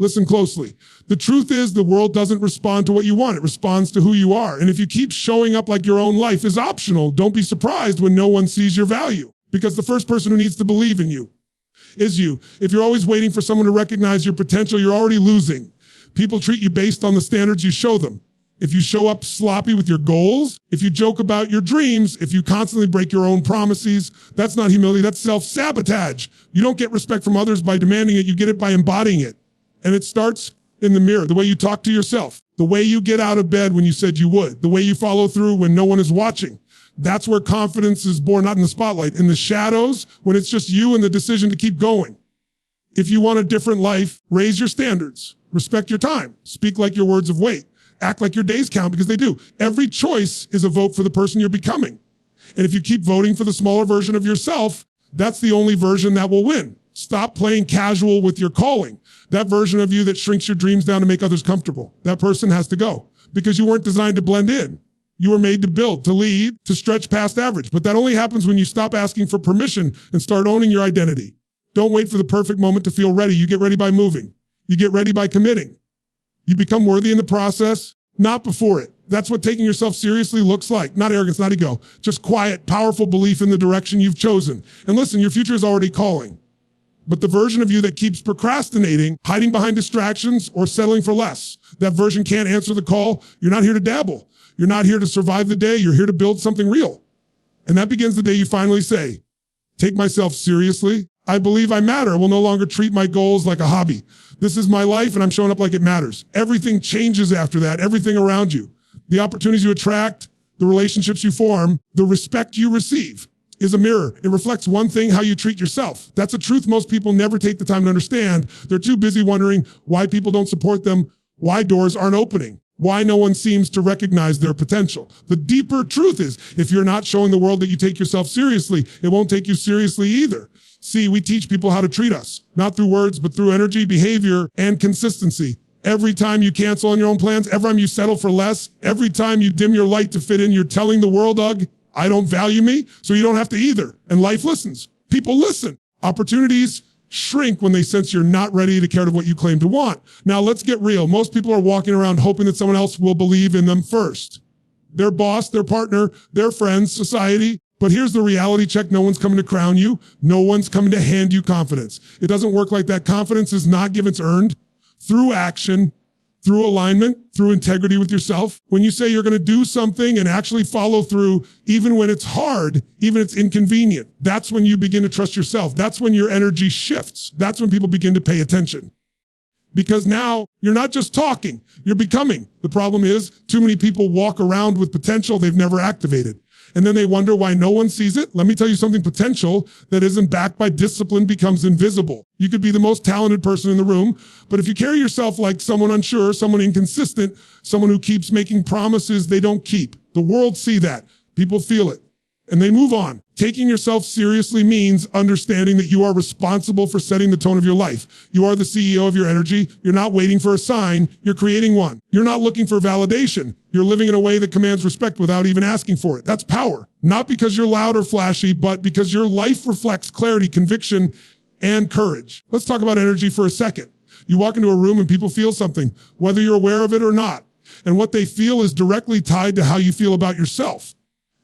Listen closely. The truth is the world doesn't respond to what you want. It responds to who you are. And if you keep showing up like your own life is optional, don't be surprised when no one sees your value, because the first person who needs to believe in you is you. If you're always waiting for someone to recognize your potential, you're already losing. People treat you based on the standards you show them. If you show up sloppy with your goals, if you joke about your dreams, if you constantly break your own promises, that's not humility, that's self-sabotage. You don't get respect from others by demanding it, you get it by embodying it. And it starts in the mirror, the way you talk to yourself, the way you get out of bed when you said you would, the way you follow through when no one is watching. That's where confidence is born, not in the spotlight, in the shadows, when it's just you and the decision to keep going. If you want a different life, raise your standards, respect your time, speak like your words of weight, act like your days count, because they do. Every choice is a vote for the person you're becoming. And if you keep voting for the smaller version of yourself, that's the only version that will win. Stop playing casual with your calling. That version of you that shrinks your dreams down to make others comfortable, that person has to go, because you weren't designed to blend in. You were made to build, to lead, to stretch past average. But that only happens when you stop asking for permission and start owning your identity. Don't wait for the perfect moment to feel ready. You get ready by moving. You get ready by committing. You become worthy in the process, not before it. That's what taking yourself seriously looks like. Not arrogance, not ego. Just quiet, powerful belief in the direction you've chosen. And listen, your future is already calling. But the version of you that keeps procrastinating, hiding behind distractions, or settling for less, that version can't answer the call. You're not here to dabble. You're not here to survive the day. You're here to build something real. And that begins the day you finally say, take myself seriously. I believe I matter. I will no longer treat my goals like a hobby. This is my life and I'm showing up like it matters. Everything changes after that, everything around you. The opportunities you attract, the relationships you form, the respect you receive is a mirror. It reflects one thing, how you treat yourself. That's a truth most people never take the time to understand. They're too busy wondering why people don't support them, why doors aren't opening, why no one seems to recognize their potential. The deeper truth is, if you're not showing the world that you take yourself seriously, it won't take you seriously either. See, we teach people how to treat us, not through words, but through energy, behavior, and consistency. Every time you cancel on your own plans, every time you settle for less, every time you dim your light to fit in, you're telling the world, Doug, I don't value me, so you don't have to either. And life listens. People listen. Opportunities shrink when they sense you're not ready to care to what you claim to want. Now, let's get real. Most people are walking around hoping that someone else will believe in them first. Their boss, their partner, their friends, society. But here's the reality check. No one's coming to crown you. No one's coming to hand you confidence. It doesn't work like that. Confidence is not given, it's earned through action, through alignment, through integrity with yourself. When you say you're going to do something and actually follow through, even when it's hard, even it's inconvenient, that's when you begin to trust yourself. That's when your energy shifts. That's when people begin to pay attention. Because now you're not just talking, you're becoming. The problem is too many people walk around with potential they've never activated. And then they wonder why no one sees it. Let me tell you something, potential that isn't backed by discipline becomes invisible. You could be the most talented person in the room, but if you carry yourself like someone unsure, someone inconsistent, someone who keeps making promises they don't keep, the world see that. People feel it. And they move on. Taking yourself seriously means understanding that you are responsible for setting the tone of your life. You are the CEO of your energy. You're not waiting for a sign. You're creating one. You're not looking for validation. You're living in a way that commands respect without even asking for it. That's power. Not because you're loud or flashy, but because your life reflects clarity, conviction, and courage. Let's talk about energy for a second. You walk into a room and people feel something, whether you're aware of it or not. And what they feel is directly tied to how you feel about yourself.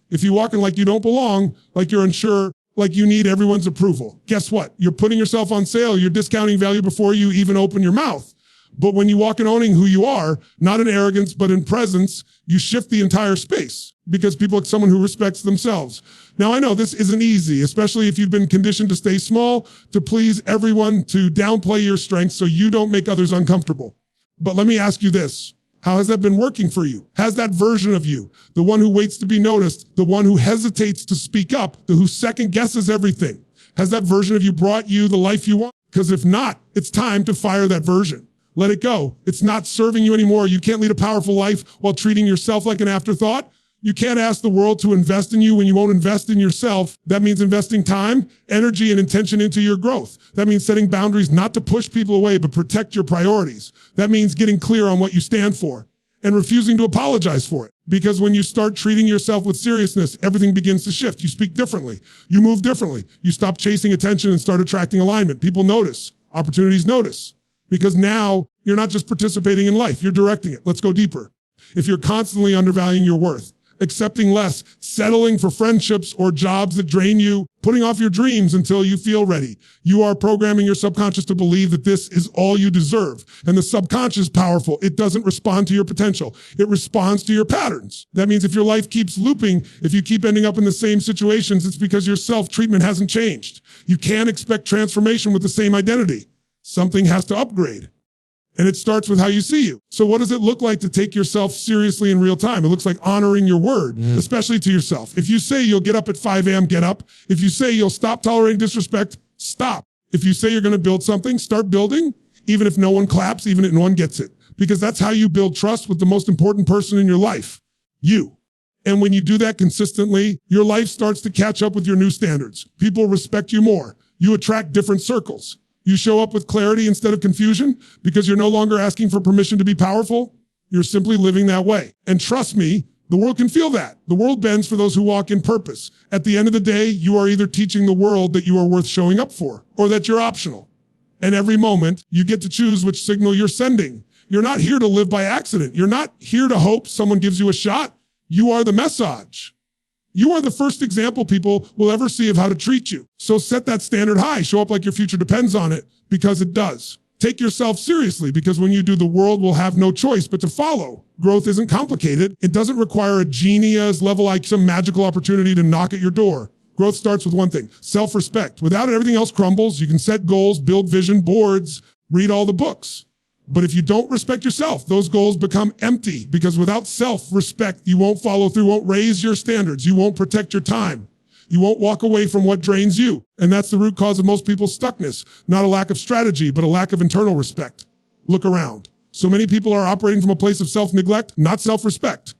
If you walk in like you don't belong, like you're unsure, like you need everyone's approval, guess what? You're putting yourself on sale. You're discounting value before you even open your mouth. But when you walk in owning who you are, not in arrogance, but in presence, you shift the entire space because people like someone who respects themselves. Now, I know this isn't easy, especially if you've been conditioned to stay small, to please everyone, to downplay your strengths so you don't make others uncomfortable. But let me ask you this. How has that been working for you? Has that version of you, the one who waits to be noticed, the one who hesitates to speak up, the who second guesses everything, has that version of you brought you the life you want? Because if not, it's time to fire that version. Let it go. It's not serving you anymore. You can't lead a powerful life while treating yourself like an afterthought. You can't ask the world to invest in you when you won't invest in yourself. That means investing time, energy, and intention into your growth. That means setting boundaries not to push people away, but protect your priorities. That means getting clear on what you stand for and refusing to apologize for it. Because when you start treating yourself with seriousness, everything begins to shift. You speak differently. You move differently. You stop chasing attention and start attracting alignment. People notice. Opportunities notice. Because now you're not just participating in life, you're directing it. Let's go deeper. If you're constantly undervaluing your worth, accepting less, settling for friendships or jobs that drain you, putting off your dreams until you feel ready, you are programming your subconscious to believe that this is all you deserve. And the subconscious is powerful. It doesn't respond to your potential. It responds to your patterns. That means if your life keeps looping, if you keep ending up in the same situations, it's because your self-treatment hasn't changed. You can't expect transformation with the same identity. Something has to upgrade. And it starts with how you see you. So what does it look like to take yourself seriously in real time? It looks like honoring your word, especially to yourself. If you say you'll get up at 5 a.m., get up. If you say you'll stop tolerating disrespect, stop. If you say you're going to build something, start building, even if no one claps, even if no one gets it. Because that's how you build trust with the most important person in your life, you. And when you do that consistently, your life starts to catch up with your new standards. People respect you more. You attract different circles. You show up with clarity instead of confusion because you're no longer asking for permission to be powerful. You're simply living that way. And trust me, the world can feel that. The world bends for those who walk in purpose. At the end of the day, you are either teaching the world that you are worth showing up for or that you're optional. And every moment, you get to choose which signal you're sending. You're not here to live by accident. You're not here to hope someone gives you a shot. You are the message. You are the first example people will ever see of how to treat you. So set that standard high. Show up like your future depends on it, because it does. Take yourself seriously, because when you do, the world will have no choice but to follow. Growth isn't complicated. It doesn't require a genius level, like some magical opportunity to knock at your door. Growth starts with one thing: self-respect. Without it, everything else crumbles. You can set goals, build vision boards, read all the books. But if you don't respect yourself, those goals become empty, because without self-respect, you won't follow through, won't raise your standards, you won't protect your time. You won't walk away from what drains you. And that's the root cause of most people's stuckness. Not a lack of strategy, but a lack of internal respect. Look around. So many people are operating from a place of self-neglect, not self-respect.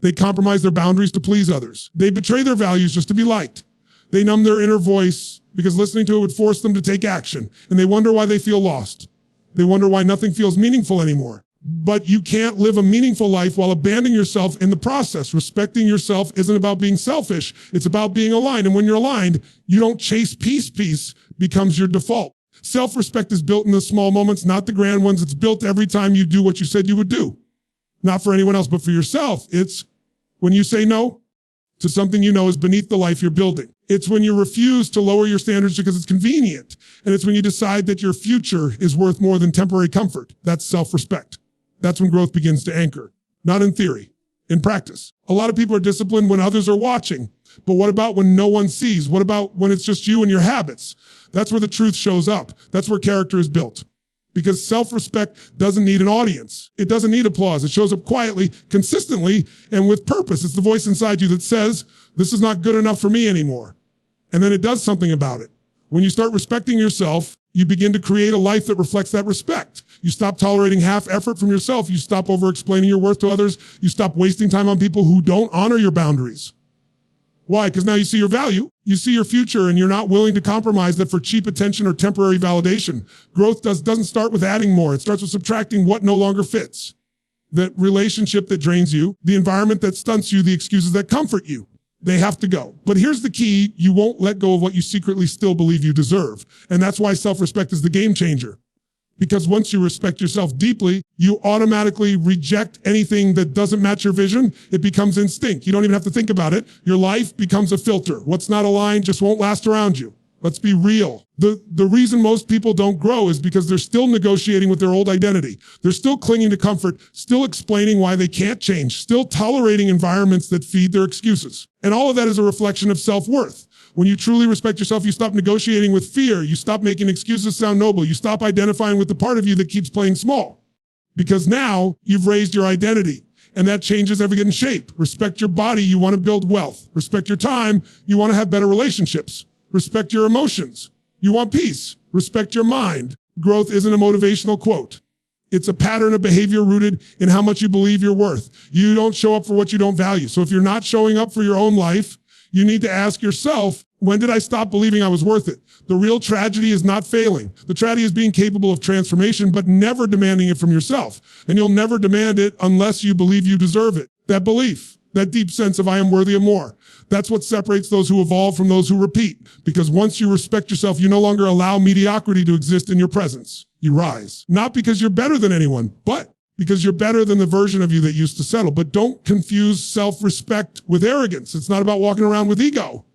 They compromise their boundaries to please others. They betray their values just to be liked. They numb their inner voice because listening to it would force them to take action. And they wonder why they feel lost. They wonder why nothing feels meaningful anymore. But you can't live a meaningful life while abandoning yourself in the process. Respecting yourself isn't about being selfish. It's about being aligned. And when you're aligned, you don't chase peace. Peace becomes your default. Self-respect is built in the small moments, not the grand ones. It's built every time you do what you said you would do. Not for anyone else, but for yourself. It's when you say no to something you know is beneath the life you're building. It's when you refuse to lower your standards because it's convenient. And it's when you decide that your future is worth more than temporary comfort. That's self-respect. That's when growth begins to anchor. Not in theory, in practice. A lot of people are disciplined when others are watching. But what about when no one sees? What about when it's just you and your habits? That's where the truth shows up. That's where character is built. Because self-respect doesn't need an audience. It doesn't need applause. It shows up quietly, consistently, and with purpose. It's the voice inside you that says, this is not good enough for me anymore. And then it does something about it. When you start respecting yourself, you begin to create a life that reflects that respect. You stop tolerating half effort from yourself. You stop over-explaining your worth to others. You stop wasting time on people who don't honor your boundaries. Why? Because now you see your value, you see your future, and you're not willing to compromise that for cheap attention or temporary validation. Growth doesn't start with adding more. It starts with subtracting what no longer fits. The relationship that drains you, the environment that stunts you, the excuses that comfort you. They have to go. But here's the key: you won't let go of what you secretly still believe you deserve. And that's why self-respect is the game changer. Because once you respect yourself deeply, you automatically reject anything that doesn't match your vision. It becomes instinct. You don't even have to think about it. Your life becomes a filter. What's not aligned just won't last around you. Let's be real. The reason most people don't grow is because they're still negotiating with their old identity. They're still clinging to comfort, still explaining why they can't change, still tolerating environments that feed their excuses. And all of that is a reflection of self-worth. When you truly respect yourself, you stop negotiating with fear. You stop making excuses sound noble. You stop identifying with the part of you that keeps playing small. Because now you've raised your identity, and that changes everything in shape. Respect your body, you want to build wealth. Respect your time, you want to have better relationships. Respect your emotions, you want peace. Respect your mind. Growth isn't a motivational quote. It's a pattern of behavior rooted in how much you believe you're worth. You don't show up for what you don't value. So if you're not showing up for your own life, you need to ask yourself, when did I stop believing I was worth it? The real tragedy is not failing. The tragedy is being capable of transformation, but never demanding it from yourself. And you'll never demand it unless you believe you deserve it. That belief, That deep sense of I am worthy of more. That's what separates those who evolve from those who repeat. Because once you respect yourself, you no longer allow mediocrity to exist in your presence. You rise. Not because you're better than anyone, but because you're better than the version of you that used to settle. But don't confuse self-respect with arrogance. It's not about walking around with ego.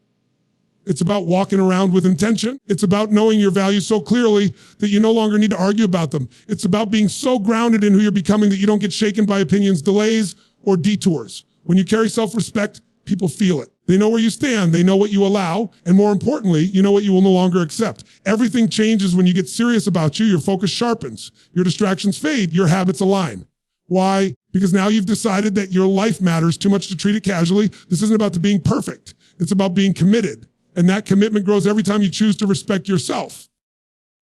It's about walking around with intention. It's about knowing your values so clearly that you no longer need to argue about them. It's about being so grounded in who you're becoming that you don't get shaken by opinions, delays, or detours. When you carry self-respect, people feel it. They know where you stand. They know what you allow. And more importantly, you know what you will no longer accept. Everything changes when you get serious about you. Your focus sharpens. Your distractions fade. Your habits align. Why? Because now you've decided that your life matters too much to treat it casually. This isn't about being perfect. It's about being committed. And that commitment grows every time you choose to respect yourself,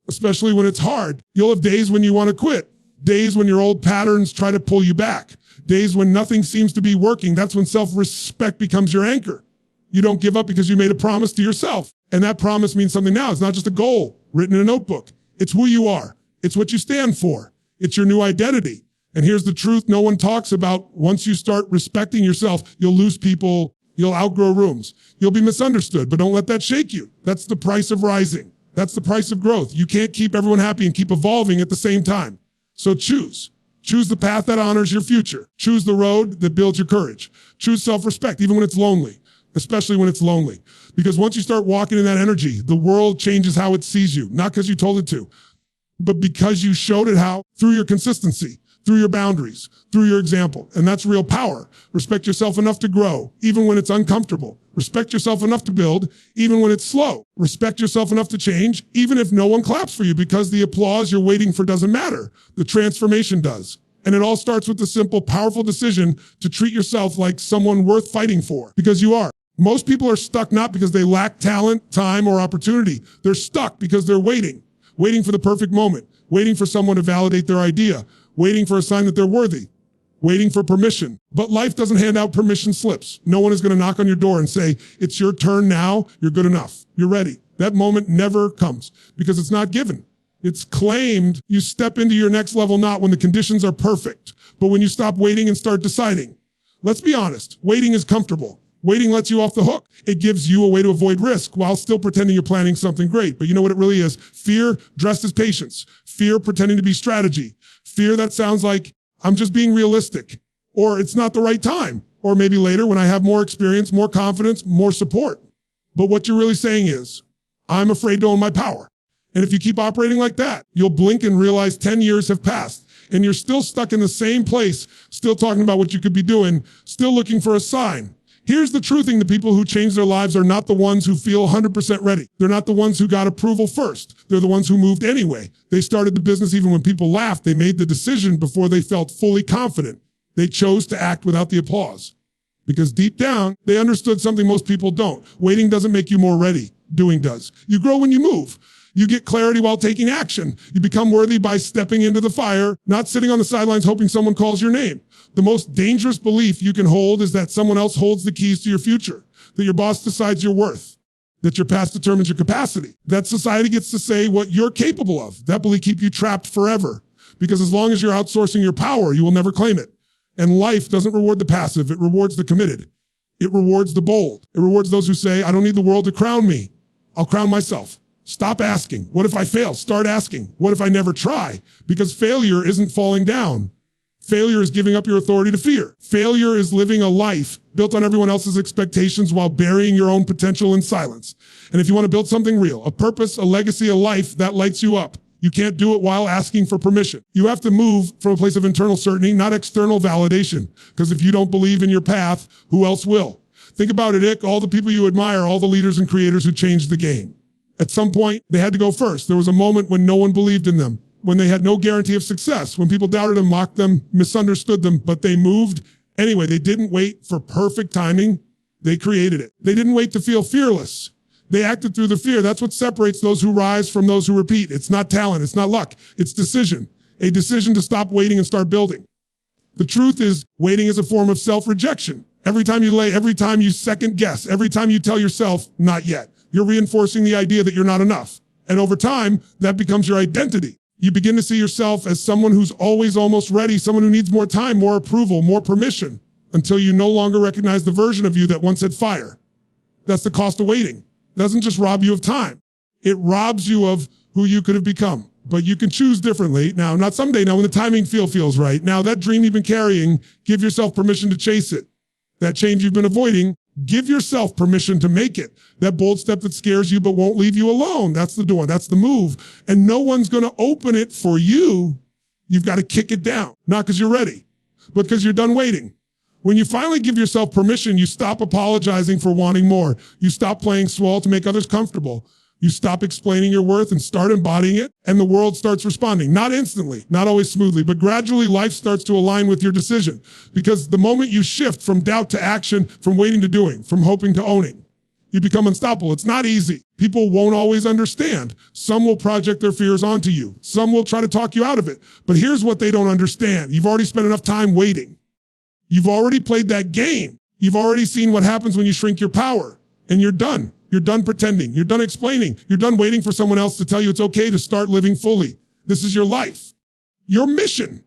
especially when it's hard. You'll have days when you want to quit, days when your old patterns try to pull you back, days when nothing seems to be working. That's when self-respect becomes your anchor. You don't give up because you made a promise to yourself. And that promise means something now. It's not just a goal written in a notebook. It's who you are. It's what you stand for. It's your new identity. And here's the truth no one talks about. Once you start respecting yourself, you'll lose people. You'll outgrow rooms. You'll be misunderstood, but don't let that shake you. That's the price of rising. That's the price of growth. You can't keep everyone happy and keep evolving at the same time. So choose. Choose the path that honors your future. Choose the road that builds your courage. Choose self-respect, even when it's lonely, especially when it's lonely. Because once you start walking in that energy, the world changes how it sees you, not because you told it to, but because you showed it how through your consistency, through your boundaries, through your example. And that's real power. Respect yourself enough to grow, even when it's uncomfortable. Respect yourself enough to build, even when it's slow. Respect yourself enough to change, even if no one claps for you, because the applause you're waiting for doesn't matter. The transformation does. And it all starts with the simple, powerful decision to treat yourself like someone worth fighting for, because you are. Most people are stuck not because they lack talent, time, or opportunity. They're stuck because they're waiting for the perfect moment, waiting for someone to validate their idea, waiting for a sign that they're worthy, waiting for permission. But life doesn't hand out permission slips. No one is going to knock on your door and say, it's your turn now, you're good enough, you're ready. That moment never comes because it's not given. It's claimed. You step into your next level not when the conditions are perfect, but when you stop waiting and start deciding. Let's be honest, waiting is comfortable. Waiting lets you off the hook. It gives you a way to avoid risk while still pretending you're planning something great. But you know what it really is? Fear dressed as patience. Fear pretending to be strategy. Fear that sounds like I'm just being realistic, or it's not the right time, or maybe later when I have more experience, more confidence, more support. But what you're really saying is, I'm afraid to own my power. And if you keep operating like that, you'll blink and realize 10 years have passed and you're still stuck in the same place, still talking about what you could be doing, still looking for a sign. Here's the true thing. The people who change their lives are not the ones who feel 100% ready. They're not the ones who got approval first. They're the ones who moved anyway. They started the business even when people laughed. They made the decision before they felt fully confident. They chose to act without the applause. Because deep down, they understood something most people don't. Waiting doesn't make you more ready. Doing does. You grow when you move. You get clarity while taking action. You become worthy by stepping into the fire, not sitting on the sidelines hoping someone calls your name. The most dangerous belief you can hold is that someone else holds the keys to your future, that your boss decides your worth, that your past determines your capacity, that society gets to say what you're capable of. That belief keeps you trapped forever, because as long as you're outsourcing your power, you will never claim it. And life doesn't reward the passive. It rewards the committed. It rewards the bold. It rewards those who say, I don't need the world to crown me. I'll crown myself. Stop asking. What if I fail? Start asking. What if I never try? Because failure isn't falling down. Failure is giving up your authority to fear. Failure is living a life built on everyone else's expectations while burying your own potential in silence. And if you want to build something real, a purpose, a legacy, a life that lights you up, you can't do it while asking for permission. You have to move from a place of internal certainty, not external validation. Because if you don't believe in your path, who else will? Think about it, Ick. All the people you admire, all the leaders and creators who changed the game. At some point, they had to go first. There was a moment when no one believed in them, when they had no guarantee of success, when people doubted them, mocked them, misunderstood them, but they moved. Anyway, they didn't wait for perfect timing. They created it. They didn't wait to feel fearless. They acted through the fear. That's what separates those who rise from those who repeat. It's not talent. It's not luck. It's decision. A decision to stop waiting and start building. The truth is, waiting is a form of self-rejection. Every time you delay, every time you second guess, every time you tell yourself, not yet, you're reinforcing the idea that you're not enough. And over time, that becomes your identity. You begin to see yourself as someone who's always almost ready, someone who needs more time, more approval, more permission. until you no longer recognize the version of you that once had fire. That's the cost of waiting. It doesn't just rob you of time. It robs you of who you could have become. But you can choose differently. Now, not someday, now when the timing feels right. Now that dream you've been carrying, give yourself permission to chase it. That change you've been avoiding, give yourself permission to make it. That bold step that scares you but won't leave you alone. That's the door. That's the move. And no one's going to open it for you. You've got to kick it down. Not because you're ready, but because you're done waiting. When you finally give yourself permission, you stop apologizing for wanting more. You stop playing small to make others comfortable. You stop explaining your worth and start embodying it, and the world starts responding. Not instantly, not always smoothly, but gradually life starts to align with your decision. Because the moment you shift from doubt to action, from waiting to doing, from hoping to owning, you become unstoppable. It's not easy. People won't always understand. Some will project their fears onto you. Some will try to talk you out of it. But here's what they don't understand. You've already spent enough time waiting. You've already played that game. You've already seen what happens when you shrink your power, and you're done. You're done pretending. You're done explaining. You're done waiting for someone else to tell you it's okay to start living fully. This is your life, your mission,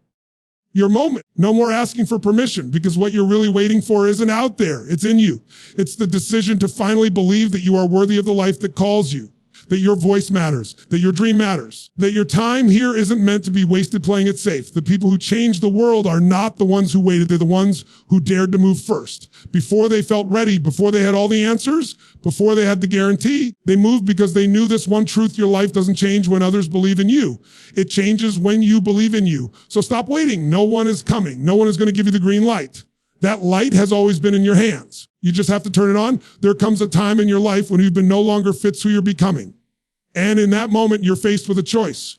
your moment. No more asking for permission, because what you're really waiting for isn't out there. It's in you. It's the decision to finally believe that you are worthy of the life that calls you, that your voice matters, that your dream matters, that your time here isn't meant to be wasted playing it safe. The people who change the world are not the ones who waited. They're the ones who dared to move first. Before they felt ready, before they had all the answers, before they had the guarantee, they moved because they knew this one truth: your life doesn't change when others believe in you. It changes when you believe in you. So stop waiting. No one is coming. No one is going to give you the green light. That light has always been in your hands. You just have to turn it on. There comes a time in your life when you've been no longer fits who you're becoming. And in that moment, you're faced with a choice.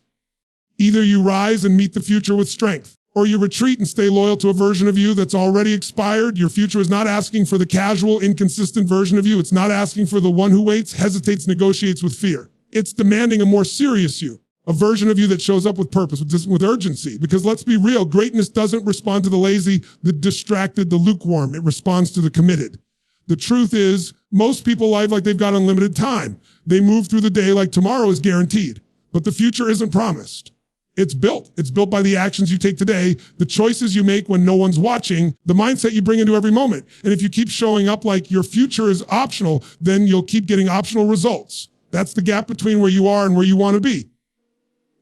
Either you rise and meet the future with strength, or you retreat and stay loyal to a version of you that's already expired. Your future is not asking for the casual, inconsistent version of you. It's not asking for the one who waits, hesitates, negotiates with fear. It's demanding a more serious you, a version of you that shows up with purpose, with urgency. Because let's be real, greatness doesn't respond to the lazy, the distracted, the lukewarm. It responds to the committed. The truth is, most people live like they've got unlimited time. They move through the day like tomorrow is guaranteed. But the future isn't promised. It's built. It's built by the actions you take today, the choices you make when no one's watching, the mindset you bring into every moment. And if you keep showing up like your future is optional, then you'll keep getting optional results. That's the gap between where you are and where you want to be.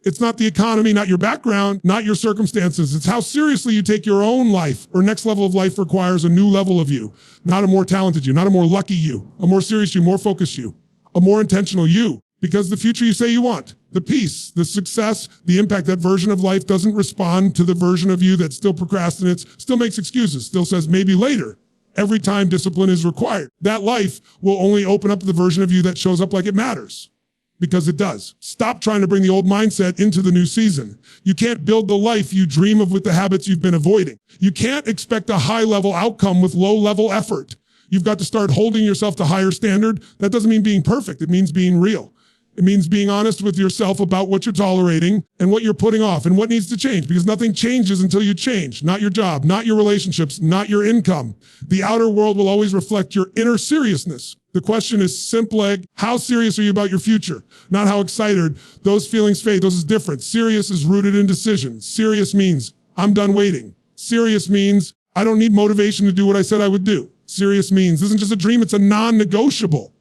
It's not the economy, not your background, not your circumstances. It's how seriously you take your own life. Or next level of life requires a new level of you, not a more talented you, not a more lucky you, a more serious you, more focused you, a more intentional you. Because the future you say you want, the peace, the success, the impact, that version of life doesn't respond to the version of you that still procrastinates, still makes excuses, still says maybe later. Every time discipline is required. That life will only open up the version of you that shows up like it matters. Because it does. Stop trying to bring the old mindset into the new season. You can't build the life you dream of with the habits you've been avoiding. You can't expect a high-level outcome with low-level effort. You've got to start holding yourself to higher standard. That doesn't mean being perfect. It means being real. It means being honest with yourself about what you're tolerating and what you're putting off and what needs to change, because nothing changes until you change. Not your job, not your relationships, not your income. The outer world will always reflect your inner seriousness. The question is simple, how serious are you about your future? Not how excited. Those feelings fade. Those is different. Serious is rooted in decision. Serious means I'm done waiting. Serious means I don't need motivation to do what I said I would do. Serious means this isn't just a dream, it's a non-negotiable.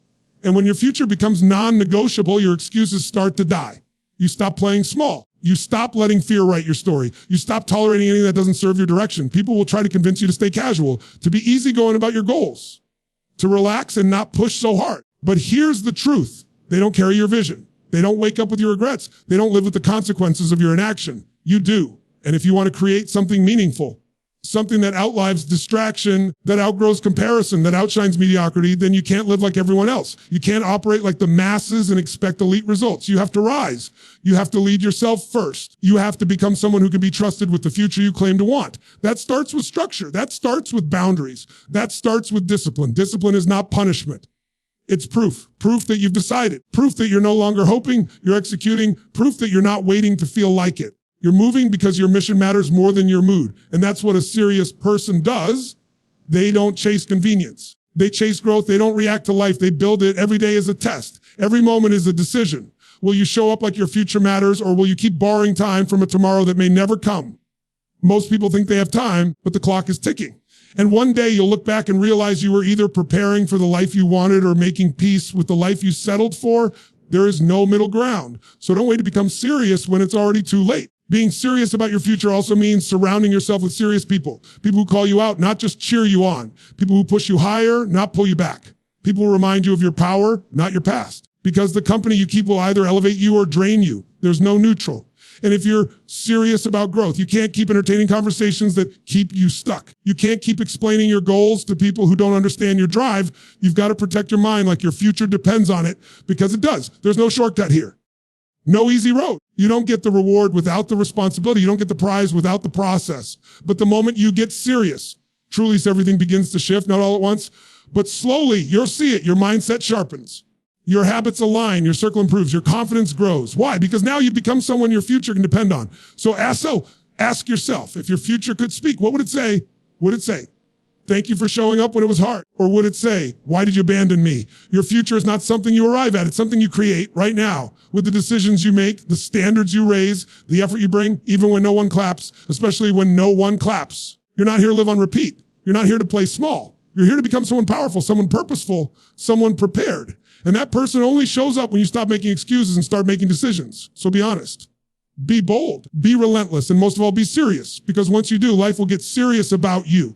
And when your future becomes non-negotiable, your excuses start to die. You stop playing small. You stop letting fear write your story. You stop tolerating anything that doesn't serve your direction. People will try to convince you to stay casual, to be easygoing about your goals, to relax and not push so hard. But here's the truth. They don't carry your vision. They don't wake up with your regrets. They don't live with the consequences of your inaction. You do. And if you want to create something meaningful, something that outlives distraction, that outgrows comparison, that outshines mediocrity, then you can't live like everyone else. You can't operate like the masses and expect elite results. You have to rise. You have to lead yourself first. You have to become someone who can be trusted with the future you claim to want. That starts with structure. That starts with boundaries. That starts with discipline. Discipline is not punishment. It's proof. Proof that you've decided. Proof that you're no longer hoping, you're executing. Proof that you're not waiting to feel like it. You're moving because your mission matters more than your mood. And that's what a serious person does. They don't chase convenience. They chase growth. They don't react to life. They build it. Every day is a test. Every moment is a decision. Will you show up like your future matters, or will you keep borrowing time from a tomorrow that may never come? Most people think they have time, but the clock is ticking. And one day you'll look back and realize you were either preparing for the life you wanted or making peace with the life you settled for. There is no middle ground. So don't wait to become serious when it's already too late. Being serious about your future also means surrounding yourself with serious people. People who call you out, not just cheer you on. People who push you higher, not pull you back. People who remind you of your power, not your past. Because the company you keep will either elevate you or drain you. There's no neutral. And if you're serious about growth, you can't keep entertaining conversations that keep you stuck. You can't keep explaining your goals to people who don't understand your drive. You've got to protect your mind like your future depends on it, because it does. There's no shortcut here. No easy road. You don't get the reward without the responsibility. You don't get the prize without the process. But the moment you get serious, truly everything begins to shift, not all at once, but slowly you'll see it. Your mindset sharpens. Your habits align, your circle improves, your confidence grows. Why? Because now you become someone your future can depend on. So ask yourself, if your future could speak, what would it say? Would it say, thank you for showing up when it was hard? Or would it say, why did you abandon me? Your future is not something you arrive at. It's something you create right now with the decisions you make, the standards you raise, the effort you bring, even when no one claps, especially when no one claps. You're not here to live on repeat. You're not here to play small. You're here to become someone powerful, someone purposeful, someone prepared. And that person only shows up when you stop making excuses and start making decisions. So be honest, be bold, be relentless, and most of all, be serious. Because once you do, life will get serious about you.